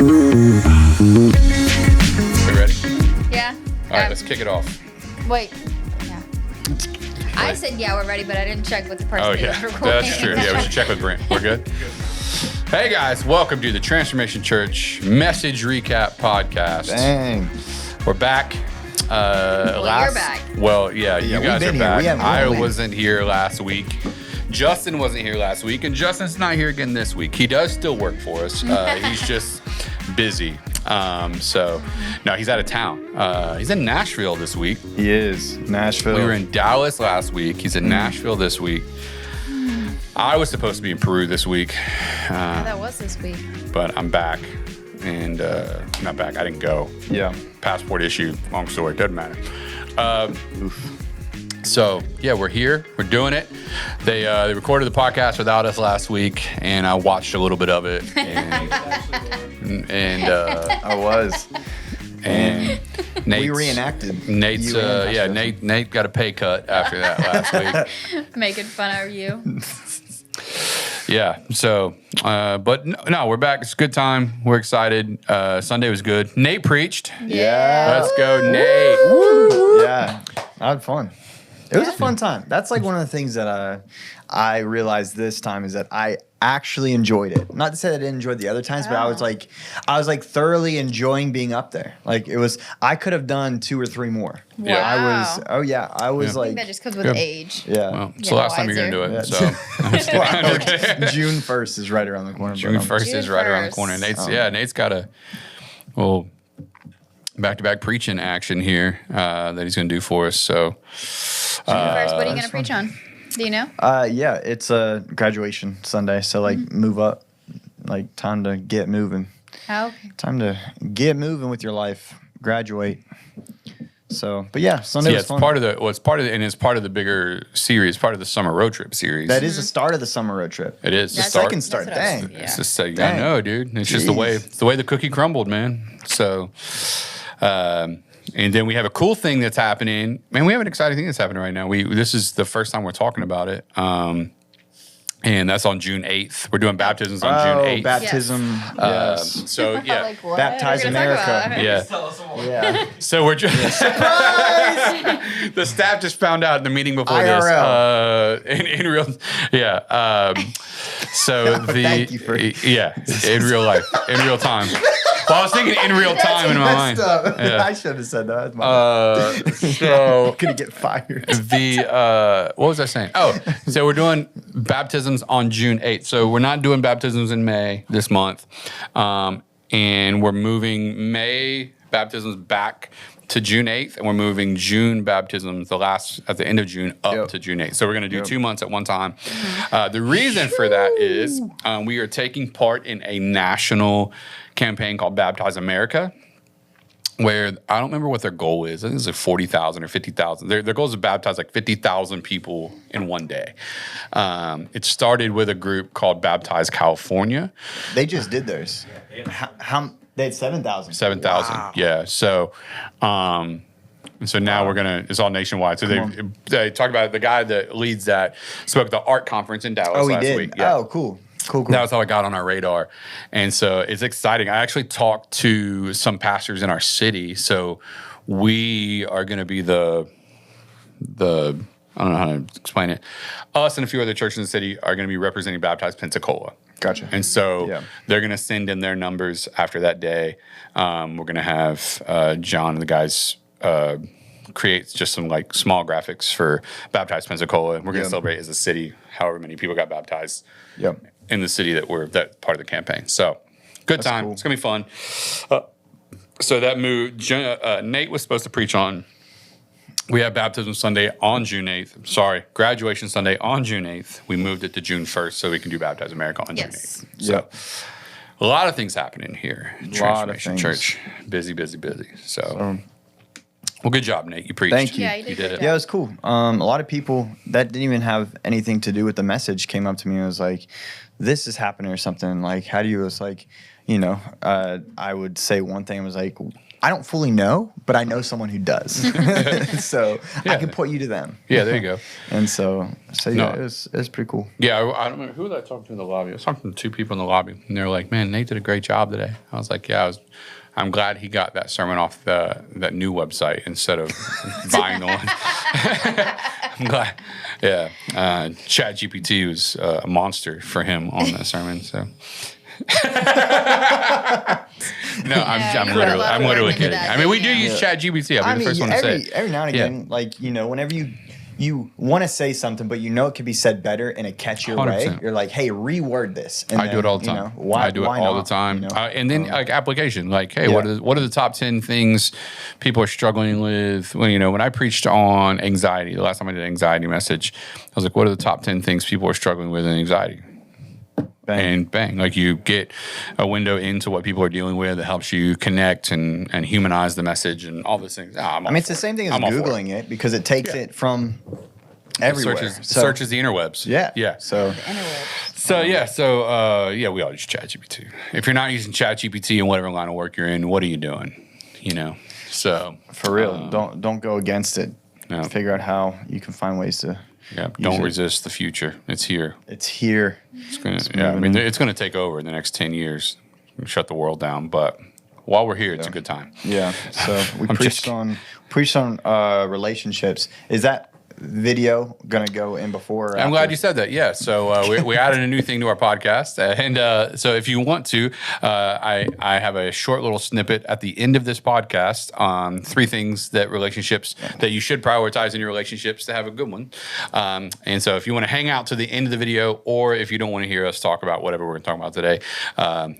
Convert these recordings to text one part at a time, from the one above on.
ready? Yeah. All right, let's kick it off. Wait. Yeah. I said yeah, we're ready, but I didn't check with the person Oh, who yeah. was recording. That's true. Yeah, we should check with Brent. We're good? Hey, guys. Welcome to the Transformation Church Message Recap Podcast. Dang. We're back. You're back. Well, yeah, you we've guys are been here. back. We haven't I really. wasn't here last week. Justin wasn't here last week, and Justin's not here again this week. He does still work for us. He's just busy. So, no, he's out of town. He's in Nashville this week. He is. Nashville. We were in Dallas last week. He's in Nashville this week. I was supposed to be in Peru this week. Yeah, that was this week. But I'm back. And not back. I didn't go. Yeah. Passport issue. Long story. Doesn't matter. So, yeah, we're here. We're doing it. They recorded the podcast without us last week, and I watched a little bit of it. And, I was. and Nate's, We reenacted. Nate's, You and yeah, Nashville. Nate got a pay cut after that last week. Making fun of you. Yeah. So, but no, we're back. It's a good time. We're excited. Sunday was good. Nate preached. Yeah. Let's go, Nate. Woo. Yeah. I had fun. It was a fun time. That's like one of the things that I realized this time is that I actually enjoyed it. Not to say that I didn't enjoy the other times, but I was like thoroughly enjoying being up there. Like it was, I could have done 2 or 3 more. Yeah. I was I like, think that just comes with Good. age. yeah. Well, it's Yeah, the last time you're wiser. going to do it. Yeah. So, I'm just kidding. I'm just kidding. June 1st is right around the corner. June 1st is right around the corner. Nate's got a little back-to-back preaching action here that he's going to do for us. So, First, what are you going to preach on? Do you know? Yeah, it's a graduation Sunday, so like move up, like time to get moving. Oh, okay. Time to get moving with your life, graduate. So, but yeah, Sunday was it's fun. part of the and it's part of the bigger series, part of the summer road trip series. That is the start of the summer road trip. It is the That's start. Second start, That's what I was- dang. yeah. It's just I Dang. know, dude. It's just the Jeez. way the cookie crumbled, man. So, and then we have a cool thing that's happening. Man, we have an exciting thing that's happening right now. This is the first time we're talking about it. And that's on June 8th. We're doing baptisms on June 8th. Baptism. Yes. So yeah. Like, what? Baptize We're gonna talk America. about it. Yeah. Yeah. So we're just the staff just found out in the meeting before IRL. this. In real, yeah. So the Thank you for- yeah, in real life, in real time. Well, I was thinking in real time in my mind. Messed up. Yeah. I should have said that. That's my So gonna get fired. what was I saying? Oh, so we're doing baptisms on June 8th. So we're not doing baptisms in May this month, and we're moving May baptisms back to June 8th, and we're moving June baptisms at the end of June up Yep. to June 8th. So we're going to do Yep. 2 months at one time. The reason for that is we are taking part in a national campaign called Baptize America, where I don't remember what their goal is. I think it's like 40,000 or 50,000. Their goal is to baptize like 50,000 people in one day. It started with a group called Baptize California. They just did theirs. How they had 7,000. 7,000. Wow. Yeah. So, so now it's all nationwide. So they talked about it. The guy that leads that spoke at the art conference in Dallas Oh, he last did. week. Yeah. Oh, cool. Cool. That was how it got on our radar. And so it's exciting. I actually talked to some pastors in our city. So we are going to be the I don't know how to explain it. Us and a few other churches in the city are going to be representing Baptized Pensacola. Gotcha. And so Yeah. they're going to send in their numbers after that day. We're going to have John and the guys create just some like small graphics for Baptized Pensacola. We're going to celebrate as a city, however many people got baptized Yep. in the city that part of the campaign. So good time. cool. It's going to be fun. So that moved. Nate was supposed to preach on. We have baptism Sunday on June 8th. Sorry, graduation Sunday on June 8th. We moved it to June 1st so we can do Baptize America on June 8th. So Yep. a lot of things happening here. Lot of Transformation things. Church. Busy, busy, busy. So, well, good job, Nate. You preached. Thank you. Yeah, you did, You did good it. Yeah, it was cool. A lot of people that didn't even have anything to do with the message came up to me and was like, this is happening or something. Like, how do you, it's like, I would say one thing was like, I don't fully know, but I know someone who does. So I can point you to them. Yeah, there you go. And so yeah, No. it was pretty cool. Yeah, I don't remember who was I talking to in the lobby. I was talking to two people in the lobby, and they were like, "Man, Nate did a great job today." I was like, "Yeah, I'm glad he got that sermon off that new website instead of buying the one." I'm glad. Yeah, ChatGPT was a monster for him on that sermon. So. No, I'm literally kidding. I mean, we do use ChatGPT. I'll be the first one to say it. Every now and again, like, you know, whenever you want to say something, but you know it could be said better in a catchier way. 100%. You're like, hey, reword this. And I do it all the time. I do it all the time. You know? And then like application, like, hey, what are the top 10 things people are struggling with? Well, you know, when I preached on anxiety, the last time I did an anxiety message, I was like, what are the top 10 things people are struggling with in anxiety? Bang. And bang, like you get a window into what people are dealing with that helps you connect and humanize the message and all those things. I mean, it's the same thing as Googling it because it takes it from everywhere. Searches the interwebs. Yeah. Yeah. So we all use ChatGPT. If you're not using ChatGPT in whatever line of work you're in, what are you doing? You know. So for real, don't go against it. No. Figure out how you can find ways to. Yeah, don't resist the future. It's here. It's here. It's going to take over in the next 10 years. Shut the world down, but while we're here, it's a good time. Yeah. So we preached on relationships. Is that video gonna go in before? Or I'm glad you said that. Yeah. So we added a new thing to our podcast, and so if you want to, I have a short little snippet at the end of this podcast on 3 things that you should prioritize in your relationships to have a good one. And so if you want to hang out to the end of the video, or if you don't want to hear us talk about whatever we're going to talk about today,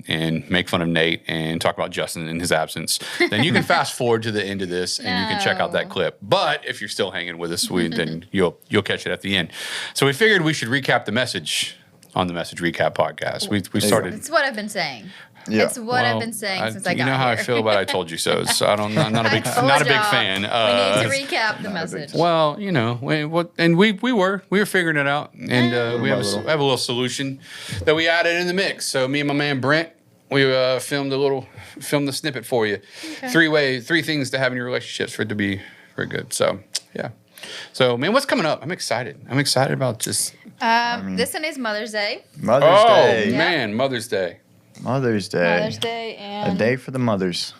and make fun of Nate and talk about Justin in his absence, then you can fast forward to the end of this and you can check out that clip. But if you're still hanging with us, then you'll catch it at the end. So we figured we should recap the message on the Message Recap podcast. We started. It's what I've been saying. Yeah. It's what I've been saying since I got here. You know how I feel about I told you so. So I'm not a big fan. We need to recap the message. Well, you know, we were figuring it out, and we have a little solution that we added in the mix. So me and my man Brent, we filmed the snippet for you. Okay. 3 things to have in your relationships for it to be very good. So yeah. So, man, what's coming up? I'm excited. About just... this Sunday is Mother's Day. Mother's Day. Oh, man, Mother's Day. Mother's Day. Mother's Day and... A day for the mothers.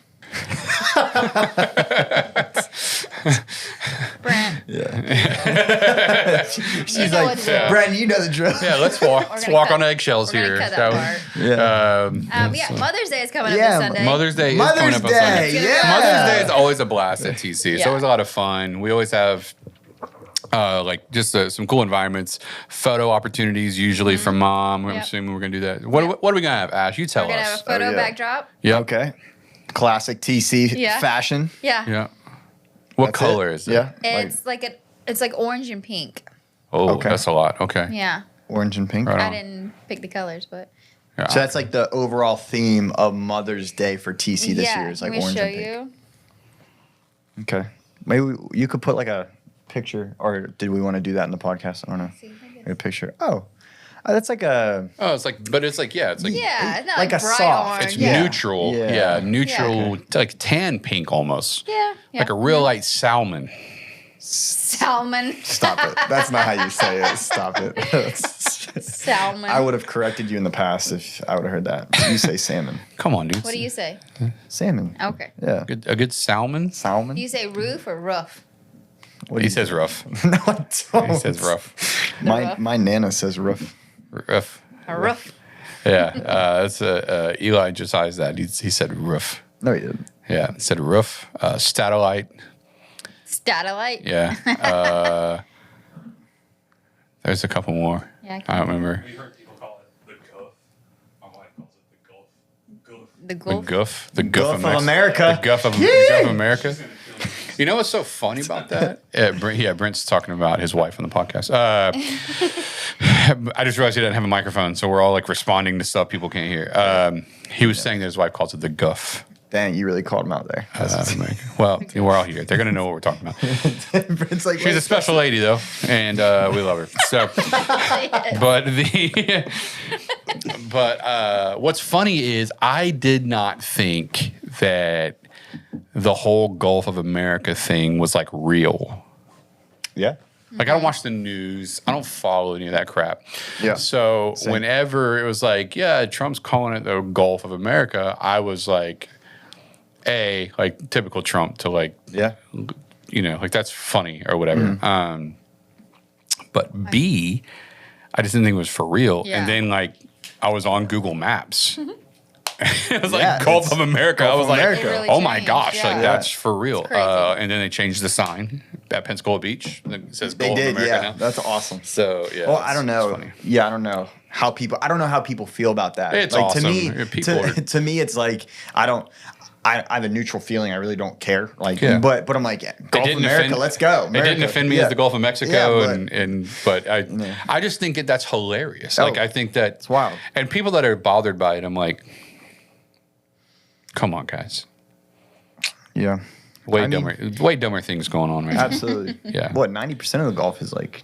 Brent. Yeah. She's like, Brent, you know the drill. Yeah, let's walk on eggshells here. Cut that part. Yeah. Mother's Day is coming up this Sunday. Mother's Day is coming up on Sunday. Yeah. Mother's Day is always a blast at TC. It's always a lot of fun. We always have some cool environments, photo opportunities usually from mom. I'm assuming we're gonna do that. What are we gonna have, Ash? You tell us. We're gonna have a photo backdrop. Yeah. Okay. Classic TC fashion. Yeah. Yeah. What color is it? Yeah. It's like orange and pink. Oh, Okay. that's a lot. Okay. Yeah. Orange and pink. Right I on. didn't pick the colors, but Yeah. So that's like the overall theme of Mother's Day for TC this year is like let me orange show and pink. you. Okay. Maybe you could put like a picture, or did we want to do that in the podcast? I don't know. A picture. Oh, that's like a. Oh, it's like It's not like a bright soft. orange. It's neutral. Yeah. Yeah, neutral, like tan pink almost. Yeah. Like a real light salmon. Salmon. Stop it. That's not how you say it. Stop it. Salmon. I would have corrected you in the past if I would have heard that. You say salmon. Come on, dude. What do you say? Salmon. Okay. Yeah. A good salmon? Salmon. Do you say roof or rough? He says rough. No, I don't. He says rough. My nana says rough. Rough. A roof. Yeah. That's Eli just eyes that. He said roof. No, he didn't. Yeah. He said roof. Statellite. Statellite. Yeah. There's a couple more. Yeah, I don't remember. We heard people call it the Guff. My wife calls it the Gulf. The The Gulf. Guff. The Guff Guff of America. The Guff of America. You know what's so funny about that? Brent's talking about his wife on the podcast. I just realized he doesn't have a microphone, so we're all like responding to stuff people can't hear. He was saying that his wife calls it the Guff. Dang, you really called him out there. Well, we're all here. They're gonna know what we're talking about. Brent's like, She's a special lady, though, and we love her. So, but what's funny is I did not think that the whole Gulf of America thing was like real. Yeah. Like I don't watch the news. I don't follow any of that crap. Yeah. So Same. whenever it was like, yeah, Trump's calling it the Gulf of America, I was like, like typical Trump to like, Yeah. you know, like that's funny or whatever. But B, I just didn't think it was for real. Yeah. And then like I was on Google Maps. It was Yeah, like Gulf it's of America. Gulf I was of like, America. It really oh my changed, gosh, like yeah. that's for real. It's crazy. And then they changed the sign at Pensacola Beach. It says They Gulf did, of America yeah. now. That's awesome. So yeah. Well, I don't it's know. funny. Yeah, I don't know how people feel about that. It's like awesome. to me, Yeah, people are- to me, it's like I have a neutral feeling. I really don't care. Like, Yeah. but I'm like, Gulf of America, let's go. It didn't America. offend me Yeah. as the Gulf of Mexico, Yeah, but I just think that's hilarious. Like Oh, I think that it's wild. And people that are bothered by it, I'm like, come on, guys. Yeah, Way dumber things going on right now. absolutely. Yeah. What 90% of the Gulf is like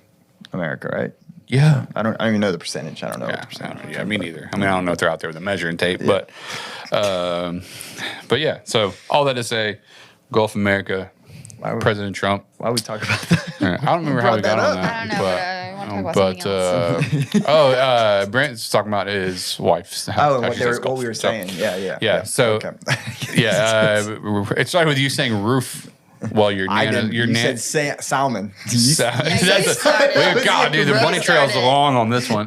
America, right? Yeah. I don't even know the percentage. I don't know. Yeah, What the percentage. me neither. I mean, I don't know if they're out there with a measuring tape, but yeah. So all that to say, Gulf of America, Why would, President Trump. why would we talk about that? I don't remember how we brought got that on up? that. I don't know, but I want to talk about something else. Brent's talking about his wife's. Oh, and what we were saying. Yeah. Yeah, so- okay. It started with you saying roof while your I Nana, didn't. your You Nan. said salmon. you started. God, dude, the You bunny trail's started. long on this one.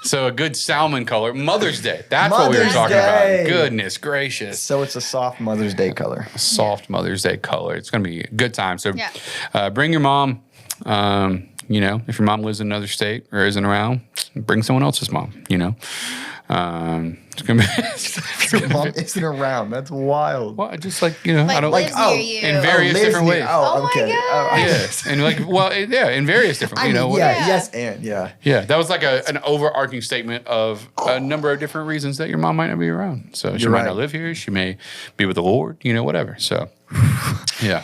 So a good salmon color. Mother's Day. That's what we were Mother's talking Day. about. Goodness gracious. So it's a soft Mother's Day color. Soft Mother's Day color. It's going to be a good time. So Yeah. bring your mom. You know, if your mom lives in another state or isn't around, bring someone else's mom, you know. It's going to be... Your mom isn't around. That's wild. Well, just like, you know, Like I don't lives oh, near you. in various lives different near- ways. Oh my okay. God. Yeah, and like, well, yeah, in various different, I you mean, know, yeah, Yeah. yes, and yeah. yeah, that was like an overarching statement of a number of different reasons that your mom might not be around. So she You're might right. not live here. She may be with the Lord, you know, whatever. So, yeah.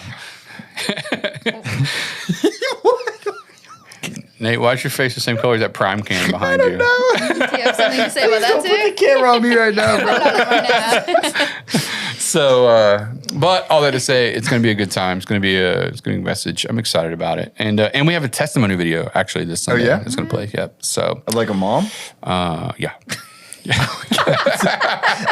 Nate, why is your face the same color as that prime can behind you? Do you have something to say about that Don't put the too? camera on me right now, bro. Right now. So, but all that to say, it's going to be a good time. It's going to be a message. I'm excited about it, and we have a testimony video actually this Sunday. yeah? It's going to play. Yep. So, Like a mom? yeah.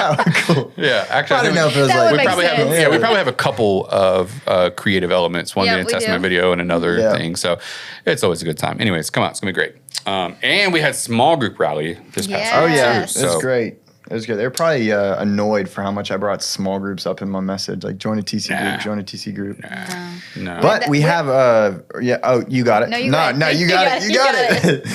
Oh, cool. Yeah, actually, I didn't know if it was That like. would we make probably have sense. we probably have a couple of creative elements. One Yeah, being a we testament do. video and another Yeah. thing. So it's always a good time. Anyways, come on, it's gonna be great. And we had small group rally this past Yes. Oh week, yeah, too, it's so- great. It was good. They were probably annoyed for how much I brought small groups up in my message, like join a TC Nah. group, join a TC group. No, But we have yeah. Oh, you got it. No, you got it. No, you got it. You got it.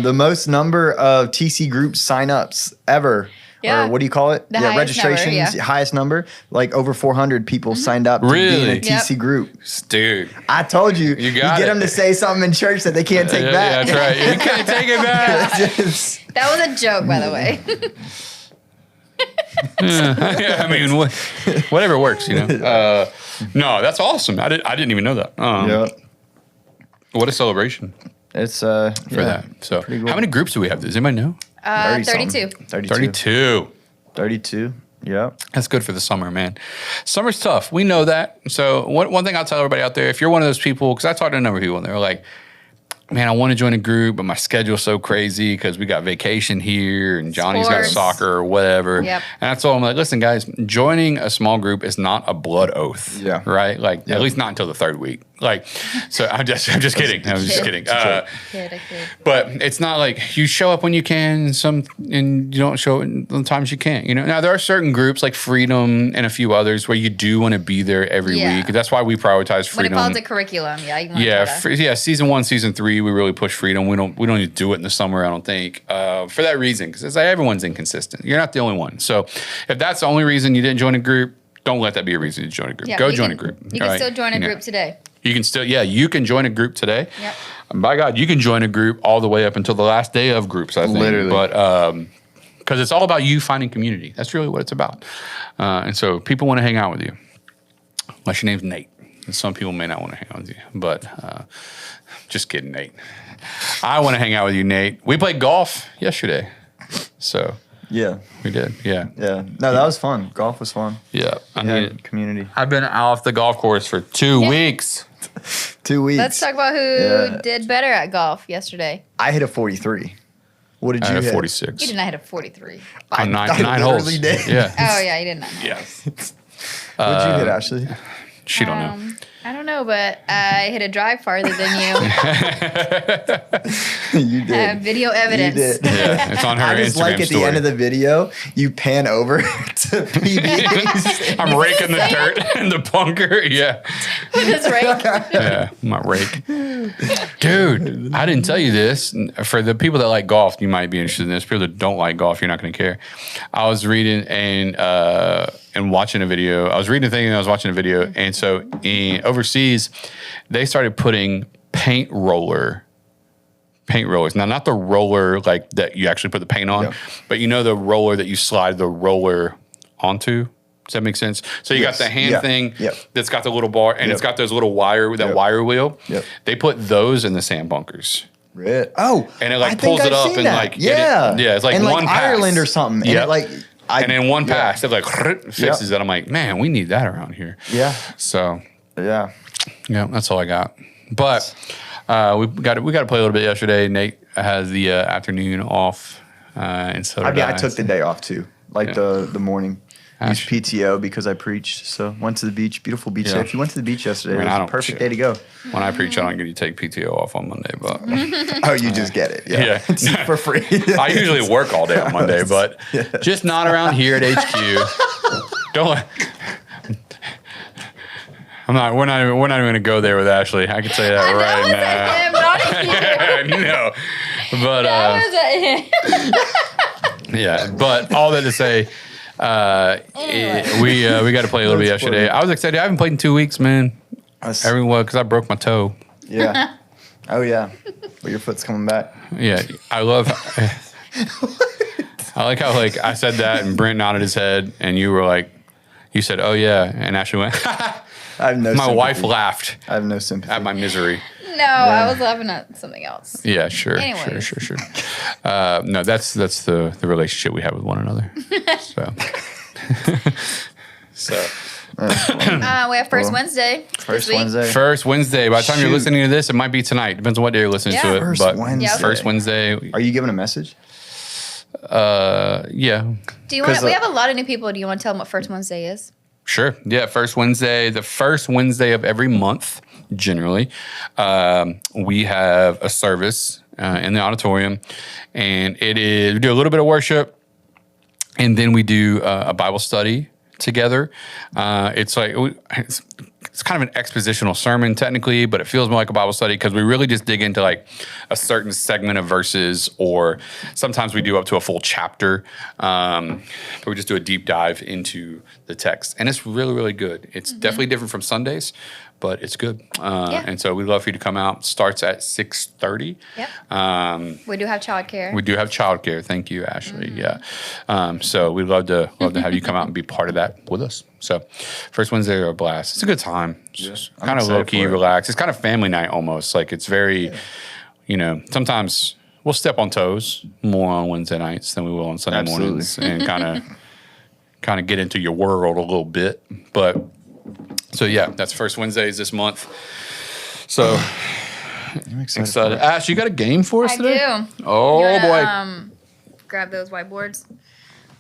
The most number of TC group signups ever. Yeah. Or what do you call it? The highest registrations, number, yeah. highest number. Like over 400 people signed up to be in a Really? TC Yep. group. dude. I told you, You got get it. them to say something in church that they can't take Yeah, back. that's right. You can't take it back. Just- That was a joke, by the way. Yeah, I mean, whatever works, you know. No, that's awesome. I didn't even know that. yeah. What a celebration It's for that. So, pretty cool. how many groups do we have? Does anybody know? 32. 32. 32. 32. Yeah. That's good for the summer, man. Summer's tough. We know that. So one thing I'll tell everybody out there, if you're one of those people, because I talked to a number of people and they were like, man, I want to join a group, but my schedule's so crazy because we got vacation here and Johnny's got Sports. soccer or whatever. Yep. And that's all I'm like, listen, guys, joining a small group is not a blood oath. Yeah. Right? Like, Yeah. at least not until the third week. Like, so I'm just kidding. I was just kidding. Kid, I kid. But it's not like you show up when you can, and you don't show up the times you can't. You know, now there are certain groups like Freedom and a few others where you do want to be there every Yeah. week. That's why we prioritize When it Freedom. falls to curriculum, yeah. You wanna Yeah, try to- season 1, season 3, we really push Freedom. We don't need to do it in the summer. I don't think for that reason, because it's like everyone's inconsistent. You're not the only one. So if that's the only reason you didn't join a group, don't let that be a reason to join a group. Yeah, Go you join can- a group. You all can right? still join a You know. group today. You can still, you can join a group today. Yep. By God, you can join a group all the way up until the last day of groups, I think. Literally. But because it's all about you finding community. That's really what it's about. And so people want to hang out with you. Unless your name's Nate. And some people may not want to hang out with you. But just kidding, Nate. I want to hang out with you, Nate. We played golf yesterday. So Yeah. We did. Yeah. Yeah. No, that was fun. Golf was fun. Yeah. I mean, Community. I've been off the golf course for 2 weeks. 2 weeks. Let's talk about who did better at golf yesterday. I hit a 43. What did I you had a hit? 46. You did not hit a 43. On nine literally holes. did. Yeah. Oh, yeah, you did not. Yeah. What did you hit, Ashley? She don't know. I don't know, but I hit a drive farther than you. You I did. have video evidence. You did. Yeah, it's on her I just Instagram like at story. the end of the video, you pan over to PB's. I'm raking the dirt in the bunker. Yeah. With his rake. Yeah, my rake. Dude, I didn't tell you this. For the people that like golf, you might be interested in this. People that don't like golf, you're not going to care. I was reading and watching a video. I was reading a thing and I was watching a video. And so overseas, they started putting paint rollers. Now, not the roller like that you actually put the paint on, but you know the roller that you slide the roller onto. Does that make sense? So you got the hand thing that's got the little bar, and it's got those little wire wheel. Yep. They put those in the sand bunkers. Oh, And it like I think pulls it I've up seen and that. like it's like in one pass. Ireland or something. And Yep. it like and in one pass, it like fixes it. I'm like, man, we need that around here. Yeah. So Yeah. yeah, that's all I got. But we got to play a little bit yesterday. Nate has the afternoon off, and so did I took the day off too, like the morning. Ash. Used PTO because I preached, so went to the beach. Beautiful beach day. If you went to the beach yesterday, I mean, it I was don't a perfect shit. day to go. When I preach, I don't get to take PTO off on Monday, but Oh, you just get it. Yeah. It's for free. I usually work all day on Monday, but just not around here at HQ. Don't. I'm not. We're not even going to go there with Ashley. I can tell you that right now. Him, not you. No, but That was at him. yeah. But all that to say, we got to play a little bit That's yesterday. funny. I was excited. I haven't played in 2 weeks, man. Everyone, because I broke my toe. Yeah. Oh yeah. But your foot's coming back. Yeah, I love. I like how like I said that and Brent nodded his head and you were like, you said, "Oh yeah," and Ashley went. I have no. My sympathy. wife laughed I have no sympathy. at my misery. No, I was laughing at something else. Yeah, sure. Anyways. No, that's the relationship we have with one another. So, We have First Wednesday. First this week. Wednesday. first Wednesday. By the time you're Shoot. listening to this, it might be tonight. Depends on what day you're listening to it. First but Wednesday. first Wednesday. Are you giving a message? Do Yeah. you want? 'Cause, We have a lot of new people. Do you want to tell them what First Wednesday is? Sure. Yeah. First Wednesday, the first Wednesday of every month, generally, we have a service in the auditorium, and we do a little bit of worship, and then we do a Bible study together. It's kind of an expositional sermon technically, but it feels more like a Bible study because we really just dig into like a certain segment of verses, or sometimes we do up to a full chapter. But we just do a deep dive into the text, and it's really, really good. It's definitely different from Sundays, but it's good. And so we'd love for you to come out. Starts at 6:30. Yep. We do have childcare. We do have childcare. Thank you, Ashley. Yeah. So we'd love to have you come out and be part of that with us. So first Wednesday are a blast. It's a good time. It's just I'm kind of excited low key, for it. relaxed. It's kind of family night almost. Like it's very, sometimes we'll step on toes more on Wednesday nights than we will on Sunday Absolutely. mornings, and kind of get into your world a little bit. But so yeah, that's first Wednesdays this month. So I'm excited. excited. Ash, you got a game for us I today? do. Oh You boy. wanna, grab those whiteboards.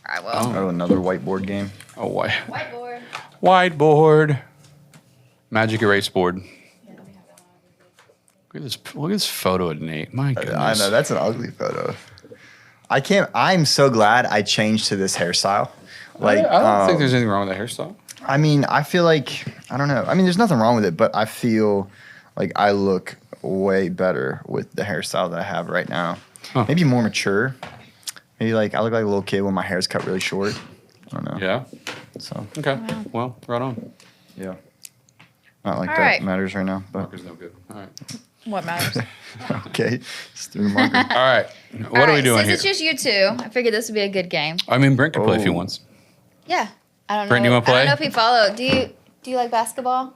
I will. Oh, another whiteboard game. Oh, boy. Whiteboard. Whiteboard. Magic erase board. Look at this photo of Nate. My goodness. I know that's an ugly photo. I'm so glad I changed to this hairstyle. Like, I don't think there's anything wrong with that hairstyle. I mean, I feel like I don't know. I mean, there's nothing wrong with it, but I feel like I look way better with the hairstyle that I have right now. Huh. Maybe more mature. Maybe like I look like a little kid when my hair's cut really short. I don't know. Yeah. So Okay. Well, right on. yeah, not like All that right. matters right now. But Marker's no good. All right. What matters? okay, just through the marker. All right. What are we doing Since here? it's just you two, I figured this would be a good game. I mean, Brent can play if he Oh. wants. Yeah. I don't know. Brent, you wanna I play? don't know if you follow. Do you like basketball?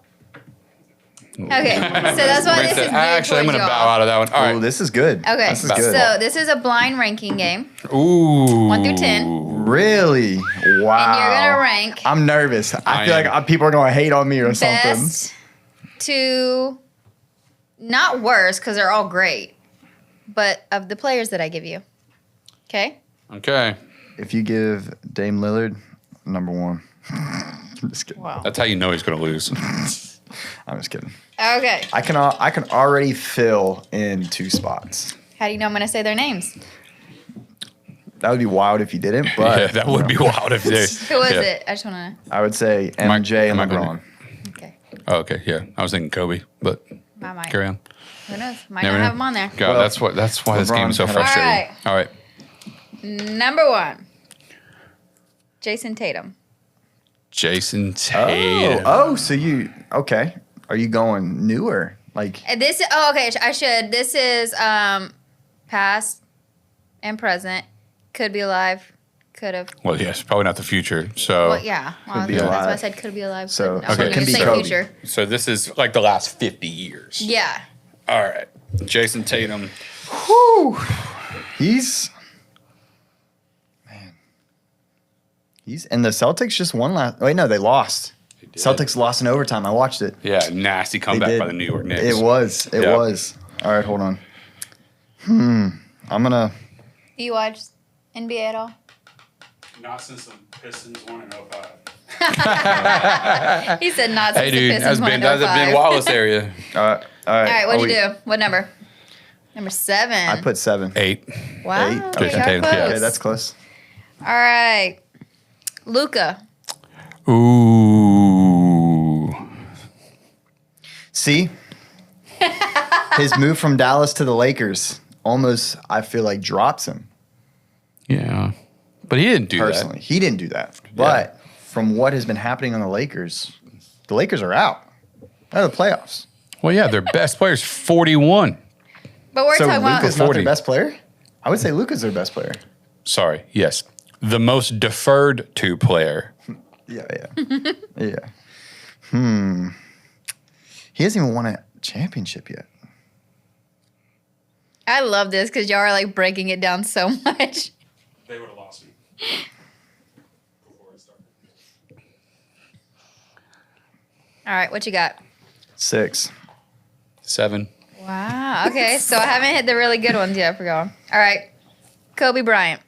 Okay, so that's why Brent this said, is geared actually, I'm towards going to y'all. bow out of that one. All right. Oh, this is good. Okay, This is good. so this is a blind ranking game. Ooh. 1 through 10. Really? Wow. And you're gonna rank I'm nervous. I feel am. like people are going to hate on me or something. best to not worst because they're all great, but of the players that I give you. Okay. Okay. If you give Dame Lillard number 1. I'm just kidding. Wow. That's how you know he's going to lose. I'm just kidding. Okay. I can already fill in 2 spots. How do you know I'm gonna say their names? That would be wild if you didn't, but Yeah, that would be wild if they. Who is yeah. it? I just wanna. I would say MJ and Michael- LeBron. Okay. Oh, okay. Yeah. I was thinking Kobe, but I might. carry on. Who knows? Might Never not know. have them on there. God, Well, that's why this game is so LeBron had a- frustrating. All right. Number 1. Jason Tatum. Jason Tatum. Oh, so you okay? Are you going newer? Like And this. Oh, okay. I should. This is past and present. Could be alive. Could have. Well, yes, probably not the future. So, Well, yeah. Well, be that's why I alive. said could be alive. So- Could- I was Okay. gonna Can be say Kobe. future. so this is like the last 50 years. Yeah. All right. Jason Tatum. whew, he's and the Celtics just won last. Wait, no, they lost. did. Celtics lost in overtime. I watched it. Yeah, nasty They comeback did. by the New York Knicks. It was. It Yeah. was. All right, hold on. I'm gonna. Do you watch NBA at all? Not since the Pistons won in 05. He said not Hey, since the dude, Pistons that's won Ben, in that's the 05. Ben Wallace area. All right. All right, what'd Are you we- do? What number? Number 7. I put 7. 8. Wow. 8. Okay, Jason you're Tatum, close. yeah. Okay, that's close. All right. Luca. Ooh. See, his move from Dallas to the Lakers almost, I feel like, drops him Yeah. But he didn't do personally. He didn't do that. But from what has been happening on the Lakers are out of the playoffs. that. Well, yeah, their best player's 41. But we're So talking about. Luka's not 40. their best player? I would say Luka's their best player. Sorry, yes. The most deferred to player. Yeah. Yeah. He hasn't even won a championship yet. I love this because y'all are like breaking it down so much. They would have lost me before it started. All right, what you got? 6. 7. Wow. Okay, so I haven't hit the really good ones yet for going. All right, Kobe Bryant.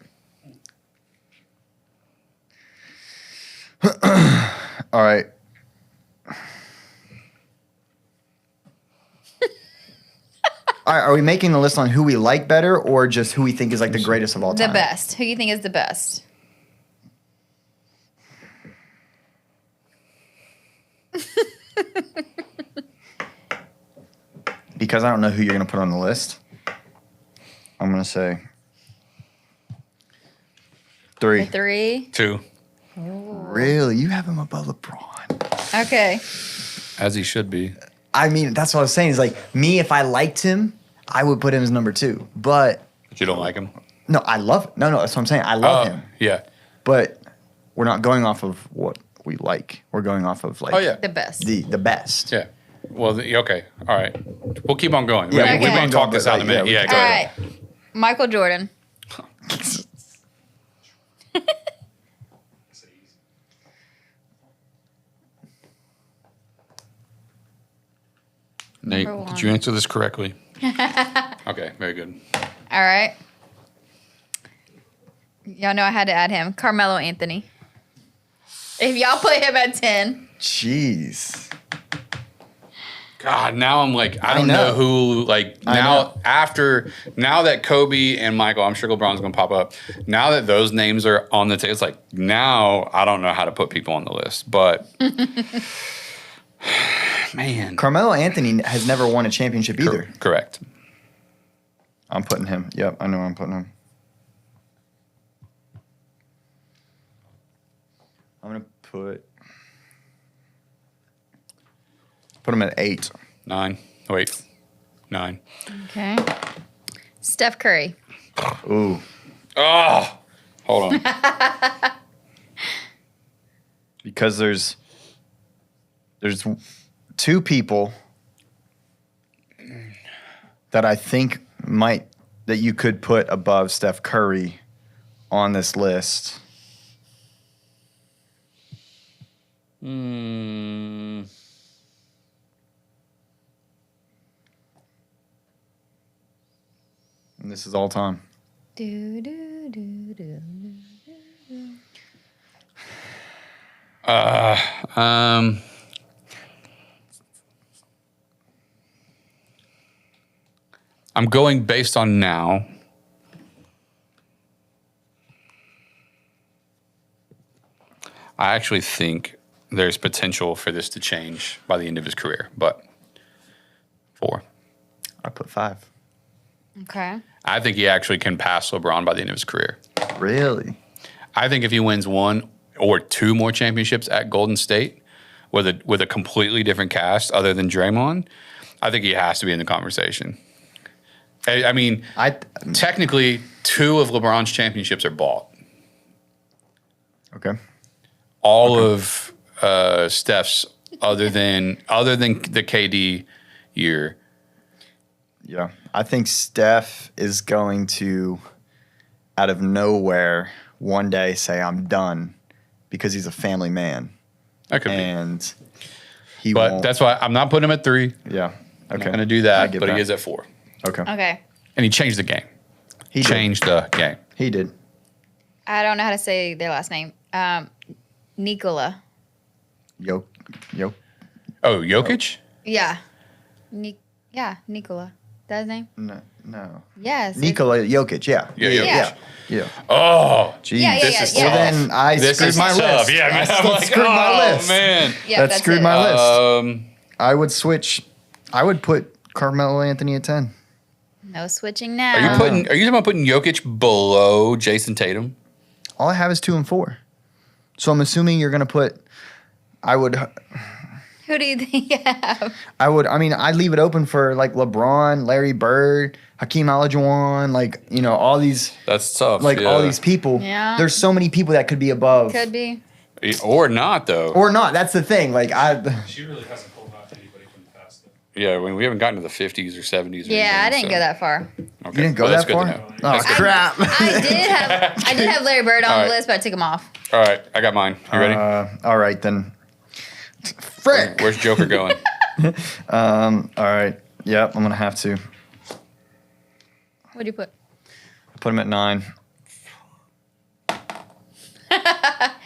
All right. All right, are we making the list on who we like better or just who we think is like the greatest of all The time? best. Who you think is the best? Because I don't know who you're going to put on the list, I'm going to say 3. 3. 2. Really? You have him above LeBron? Okay. As he should be. I mean, that's what I was saying. Is like me, if I liked him, I would put him as number 2. But But you don't like him? no, I love. No, that's what I'm saying. I love him. Yeah. But we're not going off of what we like. We're going off of like Oh, yeah. The best. the best. Yeah. Well, okay. All right. We'll keep on going. Yeah, we, we'll we keep may on talk going, this but, out in a minute. yeah, Yeah, we go All ahead. right. Michael Jordan. It's easy. Nate, Number did you one. answer this correctly? Okay, very good. All right. Y'all know I had to add him. Carmelo Anthony. If y'all put him at 10. Jeez. God, now I'm like, I don't know. know who, like, I now that Kobe and Michael, I'm sure LeBron's going to pop up. Now that those names are on the table, it's like, now I don't know how to put people on the list. But, man. Carmelo Anthony has never won a championship either. Correct. I'm putting him. Yep, I know I'm putting him. I'm gonna put him at 8. 9. Wait. 9. Okay. Steph Curry. Ooh. Oh, hold on. Because there's 2 people that I think that you could put above Steph Curry on this list. Mm. And this is all time. Do, do, do, do. I'm going based on now. I actually think there's potential for this to change by the end of his career, but 4. I put 5. Okay. I think he actually can pass LeBron by the end of his career. Really? I think if he wins 1 or 2 more championships at Golden State with a completely different cast other than Draymond, I think he has to be in the conversation. I mean, technically, 2 of LeBron's championships are bought. Okay. All of Steph's, other than the KD year. Yeah. I think Steph is going to, out of nowhere, one day say, I'm done, because he's a family man. That could be. And he But won't. that's why I'm not putting him at 3. Yeah. I'm Okay. not going to do I that, get but that. he is at 4. Okay. Okay. And he changed the game. He changed the game. He did. I don't know how to say their last name. Nikola. Yo. Oh, Jokic? Yeah. Nikola. That's his name? No. Yes. Nikola Jokic. Yeah. Yeah, Yeah. Oh, Jeez. Yeah, yeah, this is yeah. tough. Well, then I This screwed is my tough. list. Yeah, man. That I'm like, screwed my oh, list. man. Yeah, that that's screwed it. my list. I would switch. I would put Carmelo Anthony at 10. No switching now. Are you talking about putting Jokic below Jason Tatum? All I have is 2 and 4. So I'm assuming you're going to put. Who do you think you have? I'd leave it open for like LeBron, Larry Bird, Hakeem Olajuwon, like, all these, That's tough. like all these people. Yeah. There's so many people that could be above. Could be. Or not, though. Or not. That's the thing. Like, She really hasn't pulled out anybody from the past, though. Yeah, we haven't gotten to the 50s or 70s. Or Yeah, I anything, didn't go that far. Okay. you didn't go Well, that's that good far? to know. Oh, That's good. crap. I did have Larry Bird on All the right. list, but I took him off. All right, I got mine. You ready? All right, then. Frick. Where's Joker going? All right. Yep, I'm going to have to. What'd you put? Put him at 9.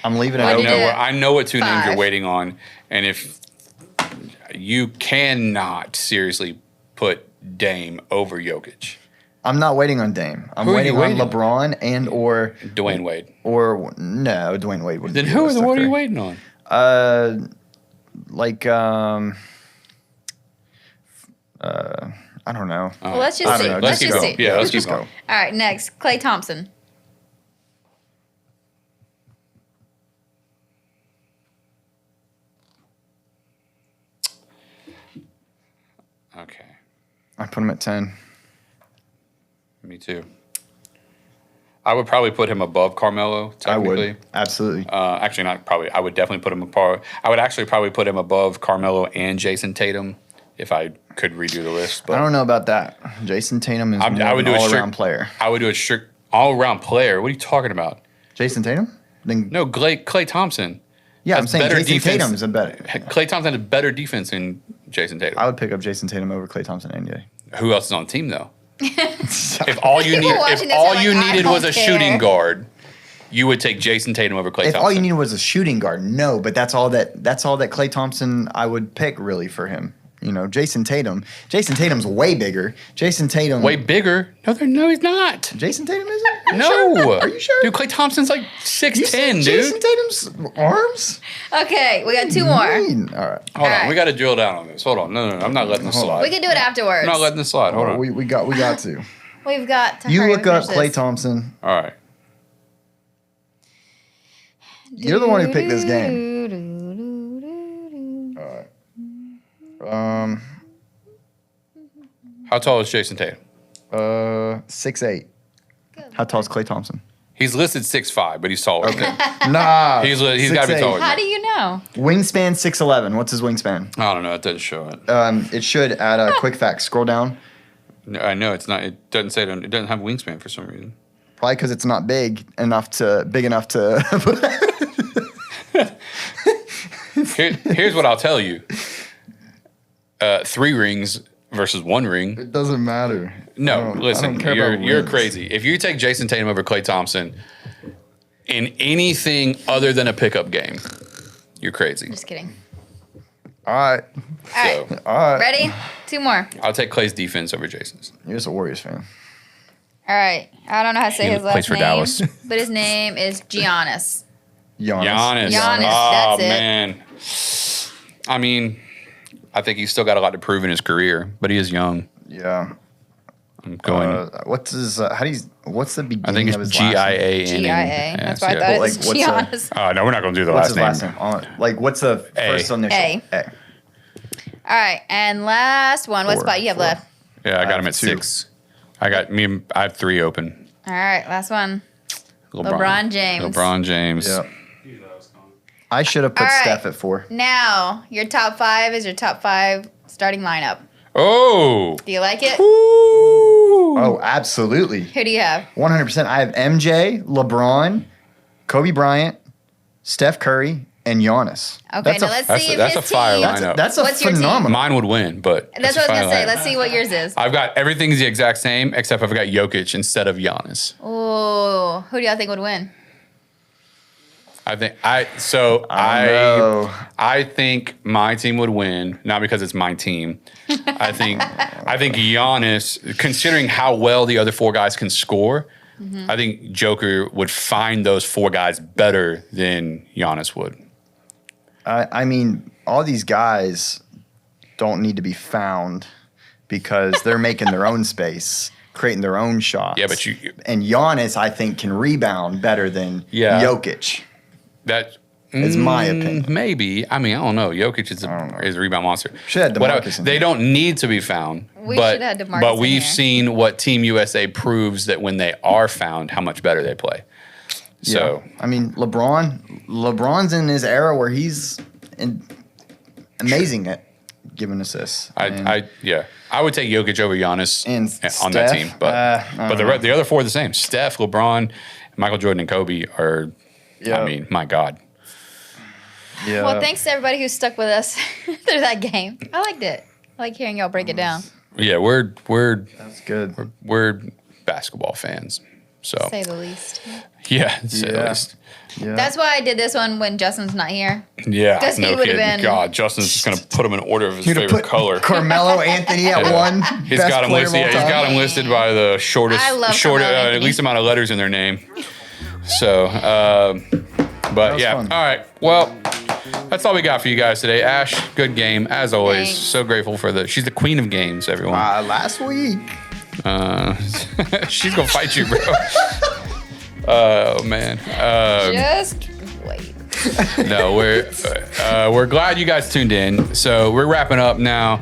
I'm leaving it What'd open. you do? I know what 2 names you're 5. waiting on, and if you cannot seriously put Dame over Jokic, I'm not waiting on Dame. I'm Who are you waiting on waiting on? LeBron and or Dwayne Wade. no, Dwayne Wade. wouldn't Then be who? with What are you Steph waiting on? Curry. I don't know. Well, let's I just don't see. know. Let's keep just going. see. Yeah, let's Let's keep just going. go. All right, next, Klay Thompson. Okay, I put him at 10. me too. I would probably put him above Carmelo. I Technically, would. Absolutely. Actually, not probably. I would definitely put him apart. I would actually probably put him above Carmelo and Jason Tatum if I could redo the list. But I don't know about that. Jason Tatum is I would do an a all-around strict player. I would do a strict all-around player. What are you talking about? Jason Tatum? Then No, Klay Thompson. yeah, I'm has saying better Jason defense. Tatum's a better. Klay Thompson has better defense than Jason Tatum. I would pick up Jason Tatum over Klay Thompson any day. Who else is on the team though? If all you People need, watching if this all are like, you "I needed was don't a shooting care." guard, you would take Jason Tatum over Klay If Thompson. all you needed was a shooting guard, no, but that's all that Klay Thompson I would pick really for him. Jason Tatum's way bigger. Jason Tatum Way bigger? No, he's not. Jason Tatum isn't? Are you No. sure? Are you sure? Dude, Klay Thompson's like You 6'10", seen dude. Jason Tatum's arms? Okay, we got 2 more. All right. Hold on, Alright. we got to drill down on this. Hold on. No, I'm not letting this slide. We can do it afterwards. I'm not letting this slide. Hold on. We got to. We've got to You hurry look and up finish Klay this. Thompson. All right. You're the one who picked this game. All right. How tall is Jason Tatum? 6'8". How tall is Klay Thompson? He's listed 6'5", but he's taller. than him. Nah. He's got to be 6'8". taller. How do you know? Wingspan 6'11". What's his wingspan? I don't know. It doesn't show it. It should at a quick fact. Scroll down. No, I know it's not. It doesn't say it doesn't have wingspan for some reason. Probably because it's not big enough to. Here's what I'll tell you. 3 rings versus 1 ring. It doesn't matter. No, listen, I don't care about you're rings. crazy. If you take Jason Tatum over Klay Thompson in anything other than a pickup game, you're crazy. Just kidding. All right. All right. So All right. Ready? 2 more. I'll take Klay's defense over Jason's. You're just a Warriors fan. All right. I don't know how to say He his last plays for name, Dallas. but his name is Giannis. Giannis. Giannis, Oh, that's it. man. I mean, I think he's still got a lot to prove in his career, but he is young. Yeah. I'm going. What's his? What's the beginning I think of it's his last name? GIANN. GIA. That's why I thought it was Like, what's Giannis. No, we're not going to do the What's last his name. last name? What's the first initial? A. A. All right. And last one. What 4, spot you have 4. left? Yeah, I got him at 2. 6. I have 3 open. All right. Last one. LeBron James. LeBron James. Yeah. You know it's coming. I should have put All right. Steph at 4. Now, your top 5 is your top 5 starting lineup. Oh. Do you like it? Oh, absolutely. Who do you have? 100%. I have MJ, LeBron, Kobe Bryant, Steph Curry, and Giannis. Okay, now let's see if that's a his fire team. lineup. That's a What's your team? phenomenal. Mine would win, but That's it's what I was a gonna say. fire Let's see what yours is. I've got everything's the exact same except I've got Jokic instead of Giannis. Oh, who do y'all think would win? I think know. I think my team would win, not because it's my team. I think Giannis, considering how well the other 4 guys can score, I think Joker would find those 4 guys better than Giannis would. I mean, all these guys don't need to be found because they're making their own space, creating their own shots. Yeah, but and Giannis, I think, can rebound better than Yeah. Jokic. that is my opinion. Maybe. I mean, I don't know. Jokic is a rebound monster. Should have Whatever. DeMarcus in They here. don't need to be found. We but, should have DeMarcus But in we've here. seen what Team USA proves that when they are found, how much better they play. So Yeah. I mean, LeBron's in his era where he's amazing at giving assists. And I would take Jokic over Giannis And on that Steph, team. But I don't the other 4 are the same. Steph, LeBron, Michael Jordan, and Kobe are. Yeah. I mean, my God. yeah. Well, thanks to everybody who stuck with us through that game. I liked it. I like hearing y'all break it down. Yeah, we're That's good. we're basketball fans. So Say the least. yeah, to say the Yeah. least. Yeah. That's why I did this one when Justin's not here. Yeah, 'Cause he no would've kidding. been- God, Justin's just gonna put him in order of his You're gonna favorite put color. Carmelo Anthony at 1. He's best got him player listed. of all Yeah, he's time. got him listed by the shortest, I love Carmelo at Anthony. least amount of letters in their name. So, but was yeah, fun. all right. Well, that's all we got for you guys today. Ash, good game as always. Thanks. So grateful for she's the queen of games, everyone. Last week. She's gonna fight you, bro. Oh man. Just wait. No, we're glad you guys tuned in. So we're wrapping up now.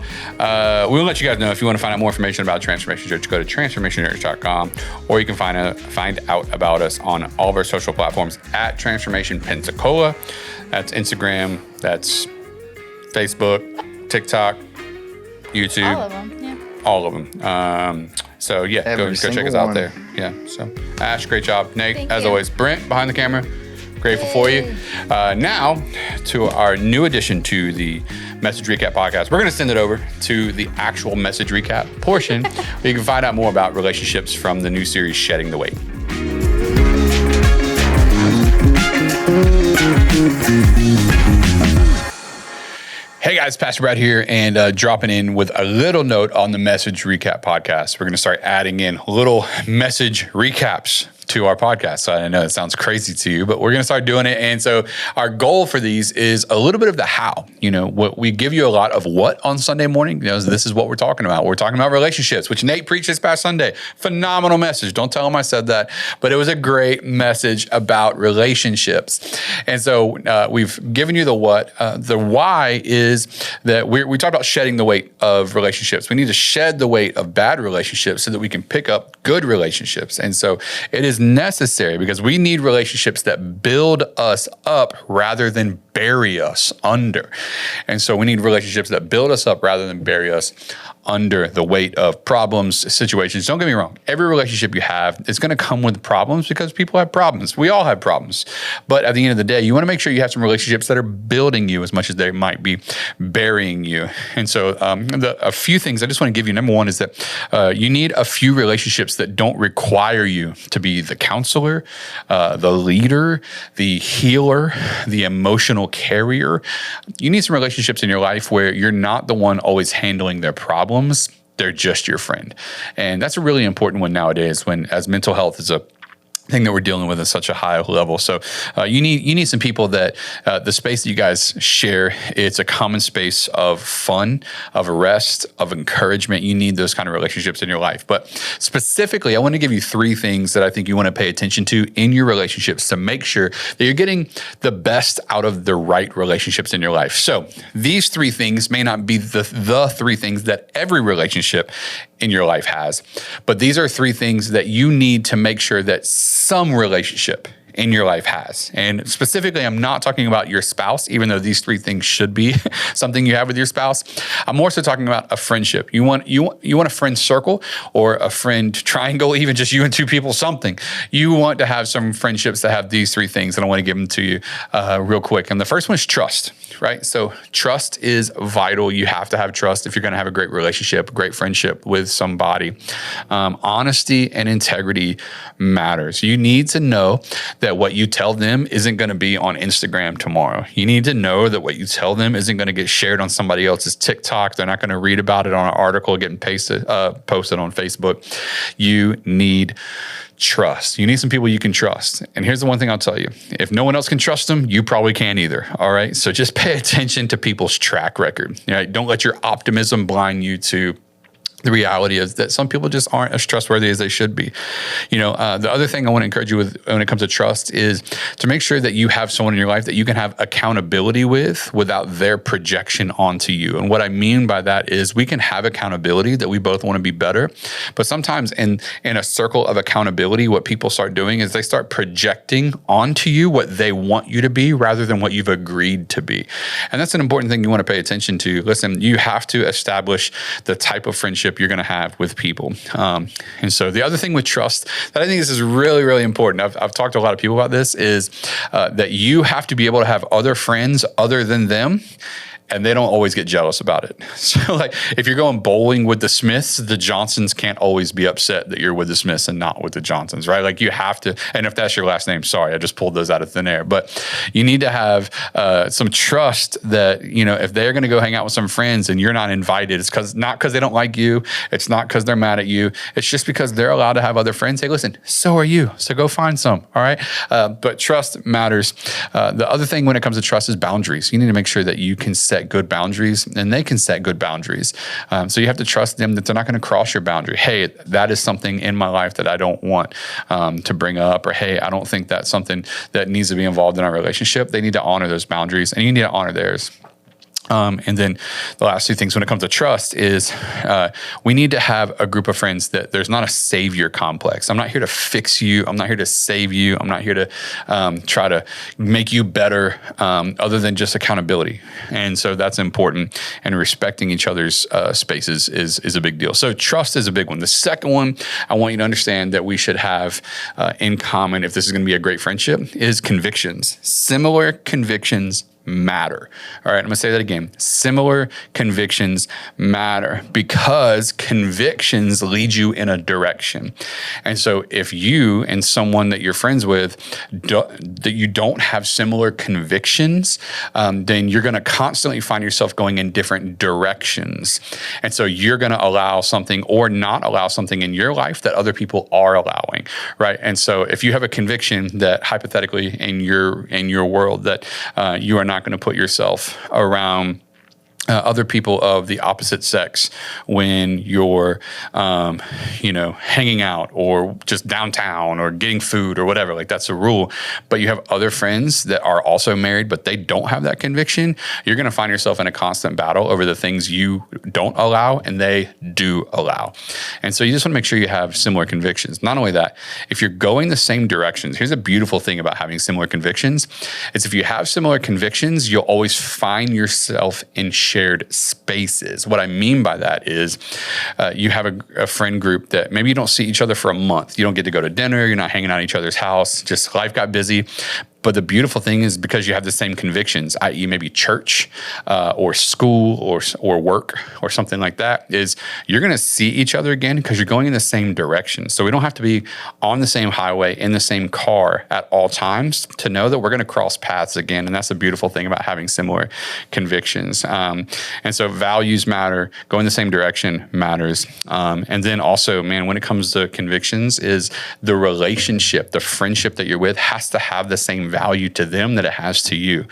We'll let you guys know if you want to find out more information about Transformation Church. Go to transformationchurch.com, or you can find out about us on all of our social platforms at Transformation Pensacola. That's Instagram. That's Facebook, TikTok, YouTube. All of them. Yeah. All of them. So yeah, Every go check single us out one. there. Yeah. So Ash, great job. Nate, Thank as you. always. Brent behind the camera, grateful for you. Now to our new addition to the Message Recap podcast. We're going to send it over to the actual Message Recap portion where you can find out more about relationships from the new series Shedding the Weight. Hey guys, Pastor Brad here, and dropping in with a little note on the Message Recap podcast. We're going to start adding in little message recaps to our podcast. So I know it sounds crazy to you, but we're going to start doing it. And so our goal for these is a little bit of the how. You know, what we give you a lot of what on Sunday morning. You know, this is what we're talking about. We're talking about relationships, which Nate preached this past Sunday. Phenomenal message. Don't tell him I said that, but it was a great message about relationships. And so we've given you the what. The why is that we talked about shedding the weight of relationships. We need to shed the weight of bad relationships so that we can pick up good relationships. And so it is is necessary because we need relationships that build us up rather than bury us under. And so we need relationships that build us up rather than bury us under the weight of problems, situations. Don't get me wrong. Every relationship you have is going to come with problems because people have problems. We all have problems. But at the end of the day, you want to make sure you have some relationships that are building you as much as they might be burying you. And so a few things I just want to give you. Number one is that you need a few relationships that don't require you to be the counselor, the leader, the healer, the emotional carrier. You need some relationships in your life where you're not the one always handling their problems. They're just your friend. And that's a really important one nowadays as mental health is a thing that we're dealing with at such a high level. So you need some people that the space that you guys share, it's a common space of fun, of rest, of encouragement. You need those kind of relationships in your life. But specifically, I want to give you 3 things that I think you want to pay attention to in your relationships to make sure that you're getting the best out of the right relationships in your life. So these 3 things may not be the 3 things that every relationship in your life has, but these are 3 things that you need to make sure that some relationship in your life has. And specifically, I'm not talking about your spouse, even though these 3 things should be something you have with your spouse. I'm more so talking about a friendship. You want a friend circle or a friend triangle, even just you and 2 people, something. You want to have some friendships that have these 3 things, and I want to give them to you real quick. And the first one is trust, right? So trust is vital. You have to have trust if you're going to have a great relationship, a great friendship with somebody. Honesty and integrity matters. You need to know that what you tell them isn't going to be on Instagram tomorrow. You need to know that what you tell them isn't going to get shared on somebody else's TikTok. They're not going to read about it on an article getting posted on Facebook. You need trust. You need some people you can trust. And here's the one thing I'll tell you. If no one else can trust them, you probably can't either. All right. So just pay attention to people's track record. Don't let your optimism blind you to the reality is that some people just aren't as trustworthy as they should be. The other thing I want to encourage you with when it comes to trust is to make sure that you have someone in your life that you can have accountability with without their projection onto you. And what I mean by that is we can have accountability that we both want to be better. But sometimes in a circle of accountability, what people start doing is they start projecting onto you what they want you to be rather than what you've agreed to be. And that's an important thing you want to pay attention to. Listen, you have to establish the type of friendship you're going to have with people. And so the other thing with trust that I think this is really, really important, I've talked to a lot of people about this, is that you have to be able to have other friends other than them, and they don't always get jealous about it. So like if you're going bowling with the Smiths, the Johnsons can't always be upset that you're with the Smiths and not with the Johnsons, right? Like you have to, and if that's your last name, sorry, I just pulled those out of thin air, but you need to have some trust that, if they're going to go hang out with some friends and you're not invited, it's not because they don't like you. It's not because they're mad at you. It's just because they're allowed to have other friends. Hey, listen, so are you. So go find some. All right. But trust matters. The other thing when it comes to trust is boundaries. You need to make sure that you can set good boundaries and they can set good boundaries. So you have to trust them that they're not going to cross your boundary. Hey, that is something in my life that I don't want to bring up, or hey, I don't think that's something that needs to be involved in our relationship. They need to honor those boundaries and you need to honor theirs. And then the last 2 things when it comes to trust is we need to have a group of friends that there's not a savior complex. I'm not here to fix you. I'm not here to save you. I'm not here to try to make you better other than just accountability. And so that's important. And respecting each other's spaces is a big deal. So trust is a big one. The second one I want you to understand that we should have in common if this is going to be a great friendship is convictions. Similar convictions matter. All right, I'm gonna say that again. Similar convictions matter because convictions lead you in a direction. And so if you and someone that you're friends with, that you don't have similar convictions, then you're gonna constantly find yourself going in different directions. And so you're gonna allow something or not allow something in your life that other people are allowing, right? And so if you have a conviction that hypothetically in your world that you are not going to put yourself around other people of the opposite sex when you're, hanging out or just downtown or getting food or whatever. Like that's a rule. But you have other friends that are also married, but they don't have that conviction. You're going to find yourself in a constant battle over the things you don't allow and they do allow. And so you just want to make sure you have similar convictions. Not only that, if you're going the same directions, here's a beautiful thing about having similar convictions. It's if you have similar convictions, you'll always find yourself in shared spaces. What I mean by that is you have a friend group that maybe you don't see each other for a month. You don't get to go to dinner. You're not hanging out at each other's house. Just life got busy. But the beautiful thing is because you have the same convictions, i.e. maybe church or school or work or something like that, is you're going to see each other again because you're going in the same direction. So we don't have to be on the same highway in the same car at all times to know that we're going to cross paths again. And that's the beautiful thing about having similar convictions. And so values matter, going the same direction matters. And then also, man, when it comes to convictions is the relationship, the friendship that you're with has to have the same value to them that it has to you.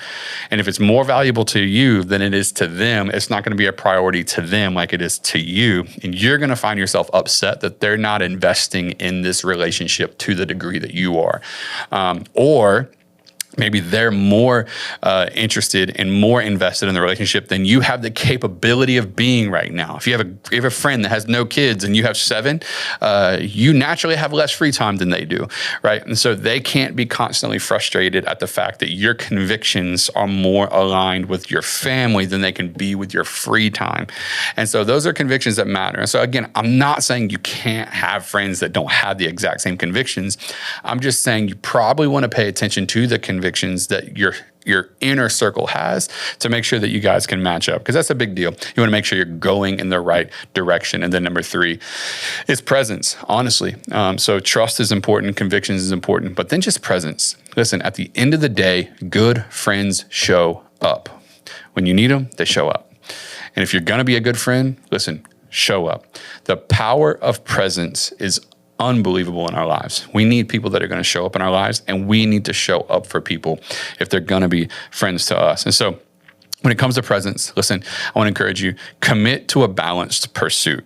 And if it's more valuable to you than it is to them, it's not going to be a priority to them like it is to you. And you're going to find yourself upset that they're not investing in this relationship to the degree that you are. Or maybe they're more interested and more invested in the relationship than you have the capability of being right now. If you have a friend that has no kids and you have 7, you naturally have less free time than they do, right? And so they can't be constantly frustrated at the fact that your convictions are more aligned with your family than they can be with your free time. And so those are convictions that matter. And so again, I'm not saying you can't have friends that don't have the exact same convictions. I'm just saying you probably want to pay attention to the convictions that your inner circle has to make sure that you guys can match up, because that's a big deal. You want to make sure you're going in the right direction. And then number 3 is presence, honestly. So trust is important, convictions is important, but then just presence. Listen, at the end of the day, good friends show up. When you need them, they show up. And if you're going to be a good friend, listen, show up. The power of presence is unbelievable in our lives. We need people that are going to show up in our lives, and we need to show up for people if they're going to be friends to us. And so when it comes to presence, listen, I want to encourage you, commit to a balanced pursuit.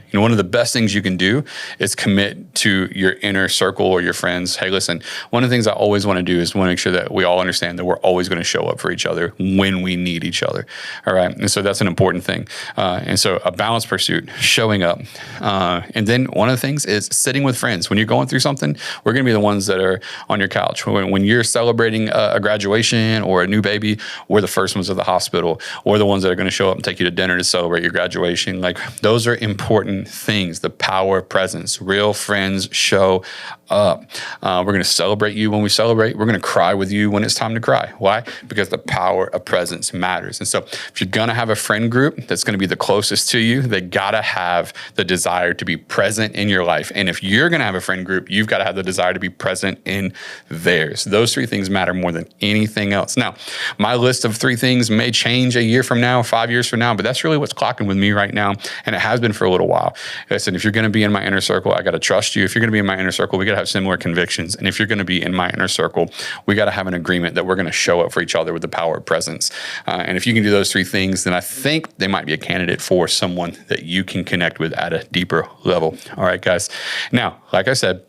You know, one of the best things you can do is commit to your inner circle or your friends. Hey, listen, one of the things I always want to do is want to make sure that we all understand that we're always going to show up for each other when we need each other. All right. And so that's an important thing. And so a balanced pursuit, showing up. And then one of the things is sitting with friends. When you're going through something, we're going to be the ones that are on your couch. When you're celebrating a graduation or a new baby, we're the first ones at the hospital. We're the ones that are going to show up and take you to dinner to celebrate your graduation. Like, those are important things. The power of presence. Real friends show up. We're going to celebrate you when we celebrate. We're going to cry with you when it's time to cry. Why? Because the power of presence matters. And so if you're going to have a friend group that's going to be the closest to you, they got to have the desire to be present in your life. And if you're going to have a friend group, you've got to have the desire to be present in theirs. Those 3 things matter more than anything else. Now, my list of 3 things may change a year from now, 5 years from now, but that's really what's clocking with me right now. And it has been for a little while. Listen, if you're going to be in my inner circle, I got to trust you. If you're going to be in my inner circle, we got to have similar convictions. And if you're going to be in my inner circle, we got to have an agreement that we're going to show up for each other with the power of presence. And if you can do those 3 things, then I think they might be a candidate for someone that you can connect with at a deeper level. All right, guys. Now, like I said,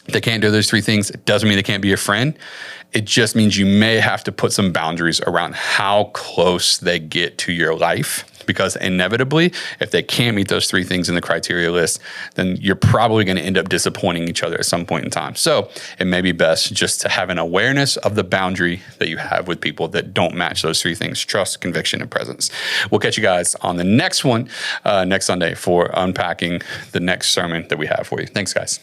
if they can't do those 3 things, it doesn't mean they can't be your friend. It just means you may have to put some boundaries around how close they get to your life, because inevitably, if they can't meet those 3 things in the criteria list, then you're probably going to end up disappointing each other at some point in time. So it may be best just to have an awareness of the boundary that you have with people that don't match those 3 things: trust, conviction, and presence. We'll catch you guys on the next one next Sunday for unpacking the next sermon that we have for you. Thanks, guys.